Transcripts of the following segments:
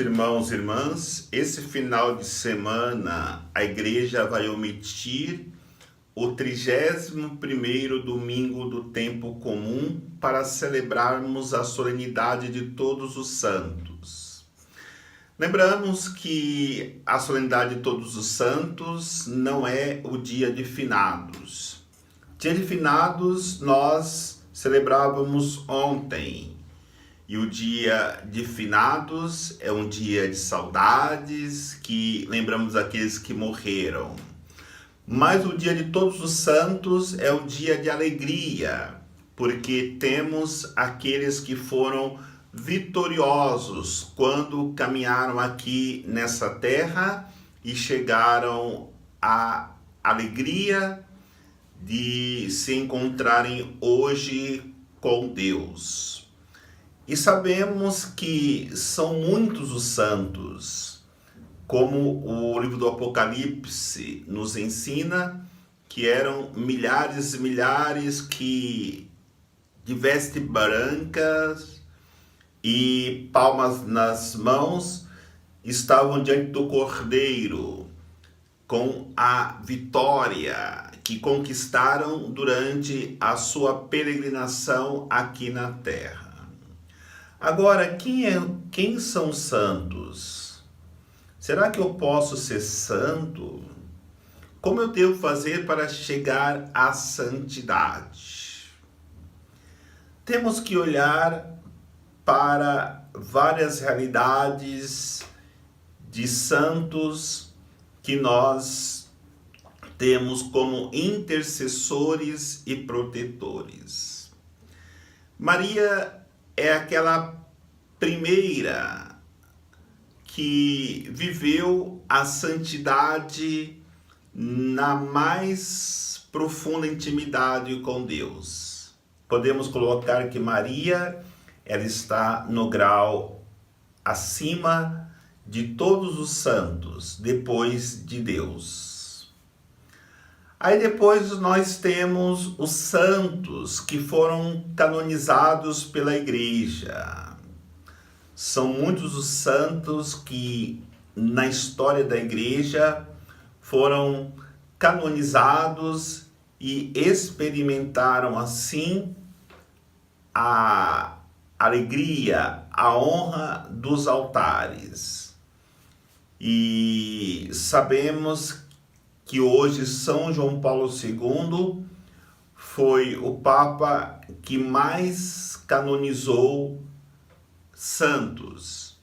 irmãos e irmãs, esse final de semana a igreja vai omitir o 31º domingo do tempo comum para celebrarmos a solenidade de Todos os Santos. Lembramos que a solenidade de Todos os Santos não é o dia de finados. Dia de finados nós celebrávamos ontem. E o dia de finados é um dia de saudades, que lembramos aqueles que morreram. Mas o dia de Todos os Santos é o dia de alegria, porque temos aqueles que foram vitoriosos quando caminharam aqui nessa terra e chegaram à alegria de se encontrarem hoje com Deus. E sabemos que são muitos os santos, como o livro do Apocalipse nos ensina, que eram milhares e milhares que de vestes brancas e palmas nas mãos estavam diante do Cordeiro com a vitória que conquistaram durante a sua peregrinação aqui na terra. Agora, quem são santos? Será que eu posso ser santo? Como eu devo fazer para chegar à santidade? Temos que olhar para várias realidades de santos que nós temos como intercessores e protetores. Maria é aquela primeira que viveu a santidade na mais profunda intimidade com Deus. Podemos colocar que Maria, ela está no grau acima de todos os santos, depois de Deus. Aí depois nós temos os santos que foram canonizados pela igreja. São muitos os santos que na história da igreja foram canonizados e experimentaram assim a alegria, a honra dos altares. E sabemos que hoje São João Paulo II foi o Papa que mais canonizou santos.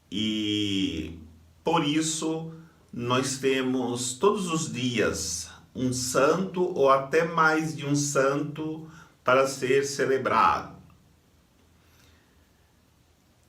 E por isso nós temos todos os dias um santo ou até mais de um santo para ser celebrado.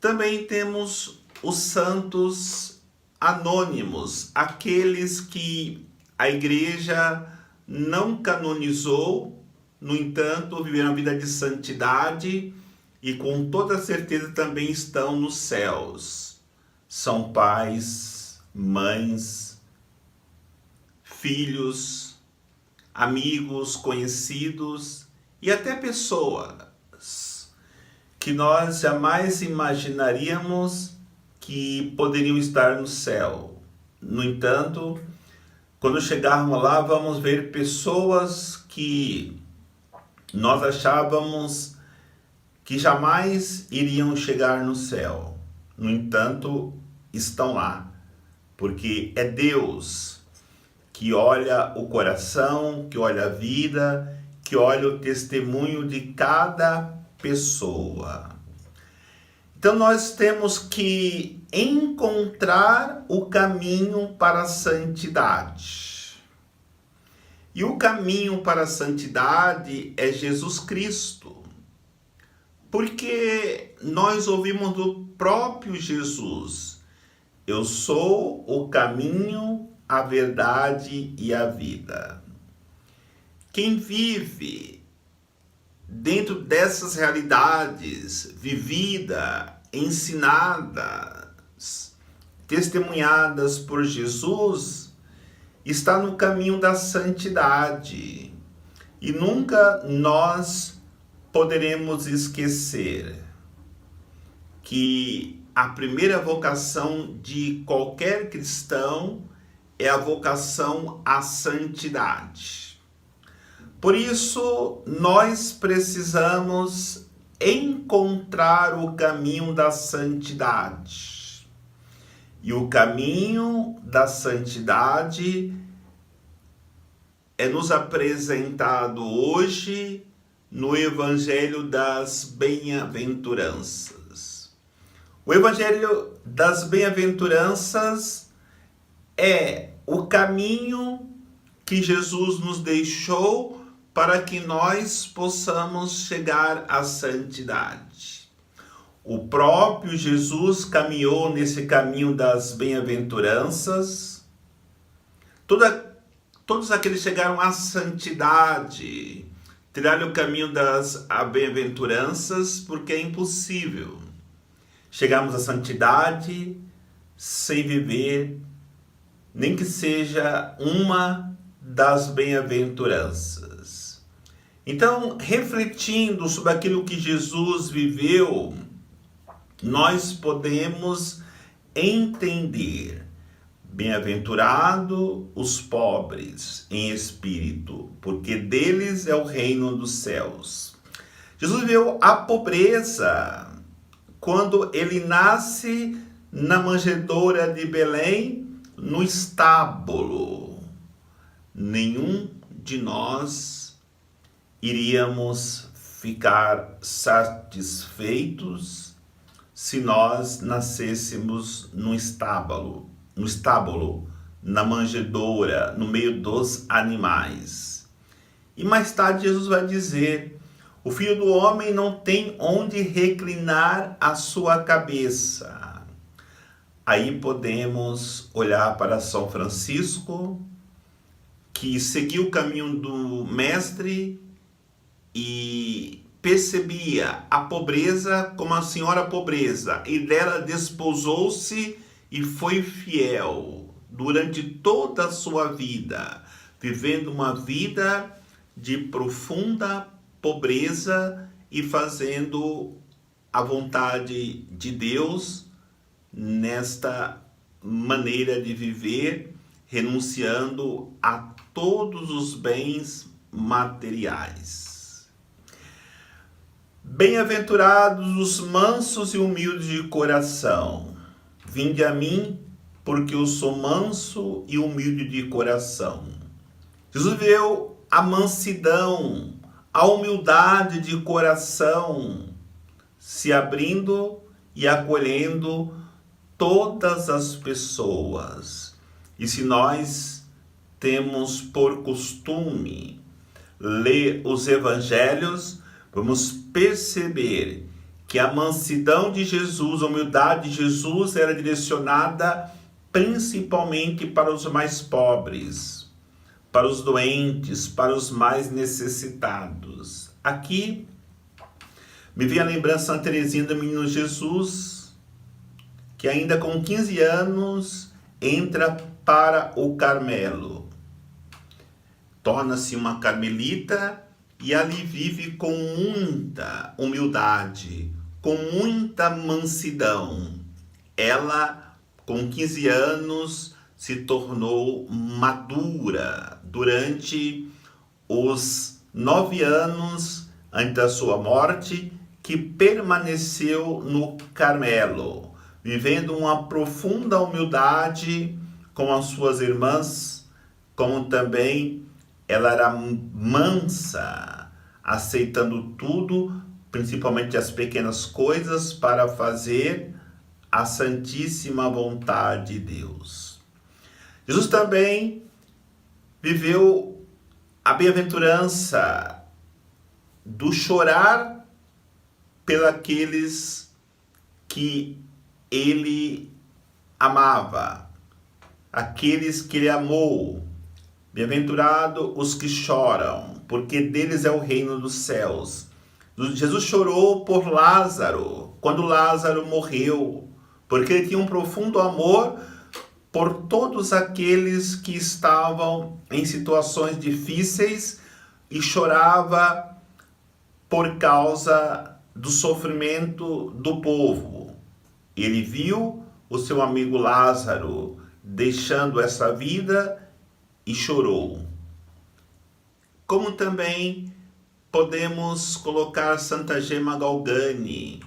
Também temos os santos anônimos, aqueles que a igreja não canonizou, no entanto, viveram a vida de santidade e com toda certeza também estão nos céus. São pais, mães, filhos, amigos, conhecidos e até pessoas que nós jamais imaginaríamos que poderiam estar no céu. No entanto, quando chegarmos lá, vamos ver pessoas que nós achávamos que jamais iriam chegar no céu. No entanto, estão lá, porque é Deus que olha o coração, que olha a vida, que olha o testemunho de cada pessoa. Então nós temos que encontrar o caminho para a santidade. E o caminho para a santidade é Jesus Cristo. Porque nós ouvimos do próprio Jesus: eu sou o caminho, a verdade e a vida. Quem vive dentro dessas realidades, vivida, ensinadas, testemunhadas por Jesus, está no caminho da santidade. E nunca nós poderemos esquecer que a primeira vocação de qualquer cristão é a vocação à santidade. Por isso, nós precisamos encontrar o caminho da santidade. E o caminho da santidade é nos apresentado hoje no Evangelho das Bem-aventuranças. O Evangelho das Bem-aventuranças é o caminho que Jesus nos deixou para que nós possamos chegar à santidade. O próprio Jesus caminhou nesse caminho das bem-aventuranças. Todos aqueles que chegaram à santidade trilharam o caminho das bem-aventuranças, porque é impossível chegarmos à santidade sem viver, nem que seja uma das bem-aventuranças. Então, refletindo sobre aquilo que Jesus viveu, nós podemos entender: bem-aventurado os pobres em espírito, porque deles é o reino dos céus. Jesus viveu a pobreza quando ele nasce na manjedoura de Belém, no estábulo. Nenhum de nós iríamos ficar satisfeitos se nós nascêssemos no estábulo, na manjedoura, no meio dos animais. E mais tarde Jesus vai dizer: o Filho do Homem não tem onde reclinar a sua cabeça. Aí podemos olhar para São Francisco, que seguiu o caminho do Mestre e percebia a pobreza como a senhora pobreza, e dela desposou-se e foi fiel durante toda a sua vida, vivendo uma vida de profunda pobreza e fazendo a vontade de Deus nesta maneira de viver, renunciando a todos os bens materiais. Bem-aventurados os mansos e humildes de coração. Vinde a mim, porque eu sou manso e humilde de coração. Jesus viveu a mansidão, a humildade de coração, se abrindo e acolhendo todas as pessoas. E se nós temos por costume ler os evangelhos, vamos perceber que a mansidão de Jesus, a humildade de Jesus era direcionada principalmente para os mais pobres, para os doentes, para os mais necessitados. Aqui me vem a lembrança de Santa Teresinha do Menino Jesus, que ainda com 15 anos entra para o Carmelo. Torna-se uma carmelita e ali vive com muita humildade, com muita mansidão. Ela, com 15 anos, se tornou madura durante os 9 anos antes da sua morte, que permaneceu no Carmelo, vivendo uma profunda humildade com as suas irmãs, como também ela era mansa, aceitando tudo, principalmente as pequenas coisas, para fazer a santíssima vontade de Deus. Jesus também viveu a bem-aventurança do chorar pelos que ele amava, aqueles que ele amou. Bem-aventurado os que choram, porque deles é o reino dos céus. Jesus chorou por Lázaro, quando Lázaro morreu, porque ele tinha um profundo amor por todos aqueles que estavam em situações difíceis e chorava por causa do sofrimento do povo. Ele viu o seu amigo Lázaro deixando essa vida e chorou. Como também podemos colocar Santa Gema Galgani,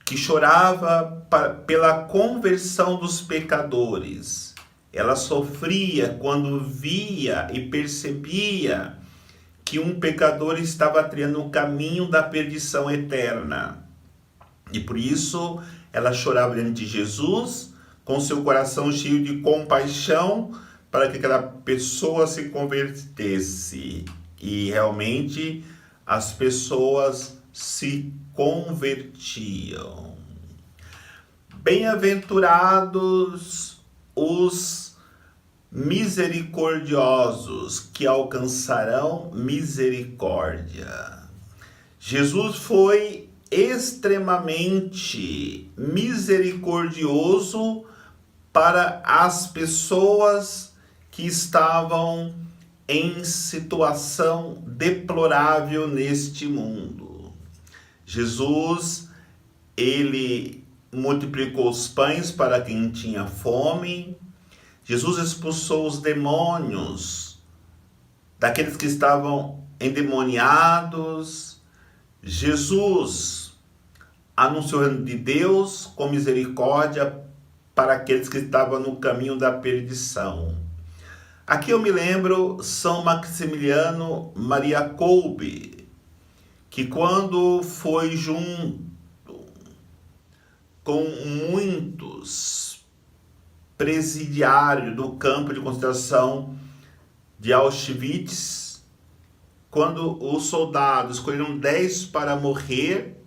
que chorava pela conversão dos pecadores. Ela sofria quando via e percebia que um pecador estava trilhando o caminho da perdição eterna. E por isso ela chorava diante de Jesus, com seu coração cheio de compaixão, para que aquela pessoa se convertesse. E realmente as pessoas se convertiam. Bem-aventurados os misericordiosos, que alcançarão misericórdia. Jesus foi extremamente misericordioso para as pessoas que estavam em situação deplorável neste mundo. Jesus, ele multiplicou os pães para quem tinha fome. Jesus expulsou os demônios daqueles que estavam endemoniados. Jesus anunciou o reino de Deus com misericórdia para aqueles que estavam no caminho da perdição. Aqui eu me lembro São Maximiliano Maria Kolbe, que quando foi junto com muitos presidiários do campo de concentração de Auschwitz, quando os soldados escolheram 10 para morrer,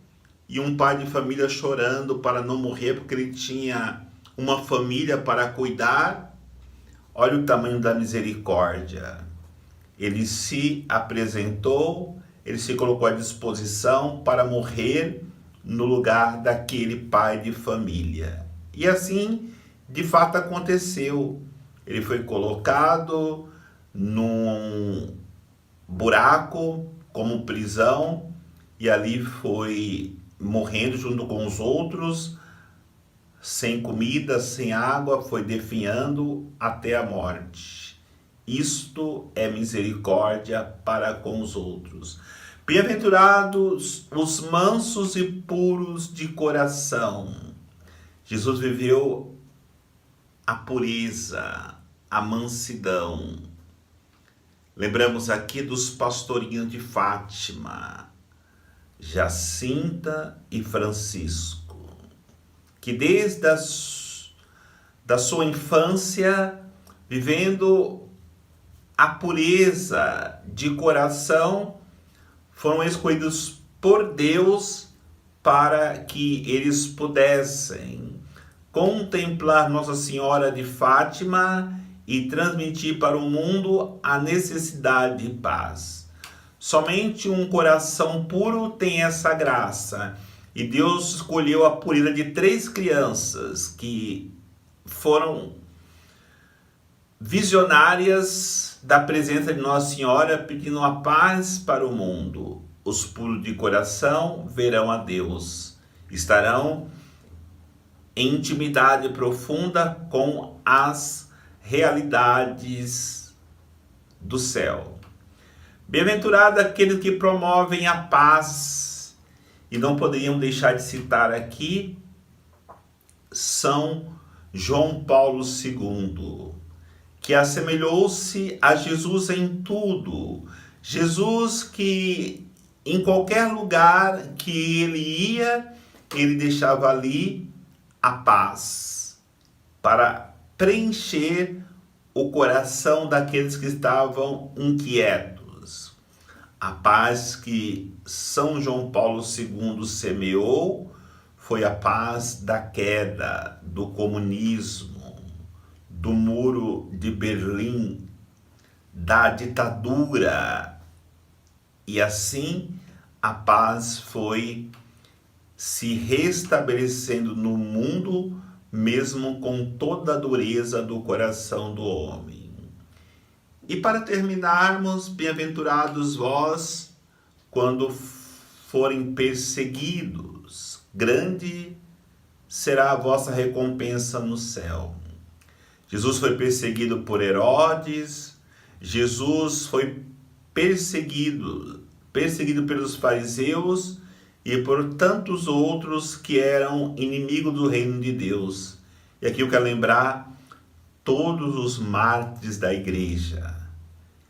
e um pai de família chorando para não morrer porque ele tinha uma família para cuidar, olha o tamanho da misericórdia. Ele se apresentou, ele se colocou à disposição para morrer no lugar daquele pai de família. E assim, de fato, aconteceu. Ele foi colocado num buraco como prisão e ali foi morrendo junto com os outros, sem comida, sem água, foi definhando até a morte. Isto é misericórdia para com os outros. Bem-aventurados os mansos e puros de coração. Jesus viveu a pureza, a mansidão. Lembramos aqui dos pastorinhos de Fátima, Jacinta e Francisco, que desde da sua infância, vivendo a pureza de coração, foram escolhidos por Deus para que eles pudessem contemplar Nossa Senhora de Fátima e transmitir para o mundo a necessidade de paz. Somente um coração puro tem essa graça. E Deus escolheu a pureza de 3 crianças que foram visionárias da presença de Nossa Senhora, pedindo a paz para o mundo. Os puros de coração verão a Deus, estarão em intimidade profunda com as realidades do céu. Bem-aventurado aqueles que promovem a paz, e não poderiam deixar de citar aqui São João Paulo II, que assemelhou-se a Jesus em tudo. Jesus que em qualquer lugar que ele ia, ele deixava ali a paz para preencher o coração daqueles que estavam inquietos. A paz que São João Paulo II semeou foi a paz da queda do comunismo, do muro de Berlim, da ditadura. E assim a paz foi se restabelecendo no mundo, mesmo com toda a dureza do coração do homem. E para terminarmos, bem-aventurados vós, quando forem perseguidos. Grande será a vossa recompensa no céu. Jesus foi perseguido por Herodes, Jesus foi perseguido pelos fariseus e por tantos outros que eram inimigos do reino de Deus. E aqui eu quero lembrar todos os mártires da igreja,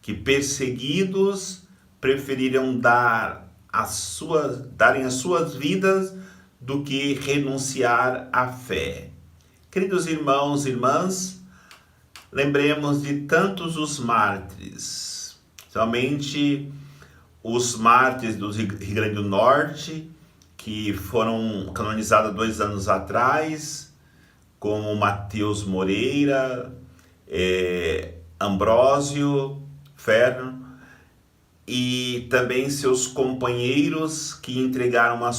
que perseguidos preferiram darem as suas vidas do que renunciar à fé. Queridos irmãos e irmãs, lembremos de tantos os mártires, somente os mártires do Rio Grande do Norte, que foram canonizados 2 anos atrás, como Mateus Moreira, Ambrósio Ferro, e também seus companheiros que entregaram as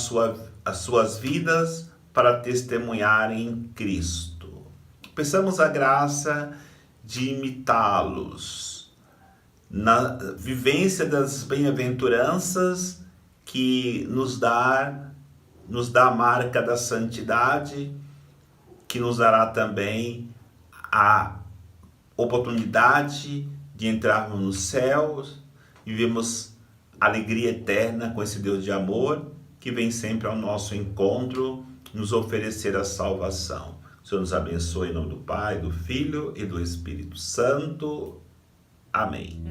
suas vidas para testemunharem Cristo. Peçamos a graça de imitá-los na vivência das bem-aventuranças que nos dá a marca da santidade, que nos dará também a oportunidade de entrarmos no céu e vivemos alegria eterna com esse Deus de amor que vem sempre ao nosso encontro, nos oferecer a salvação. O Senhor nos abençoe em nome do Pai, do Filho e do Espírito Santo. Amém.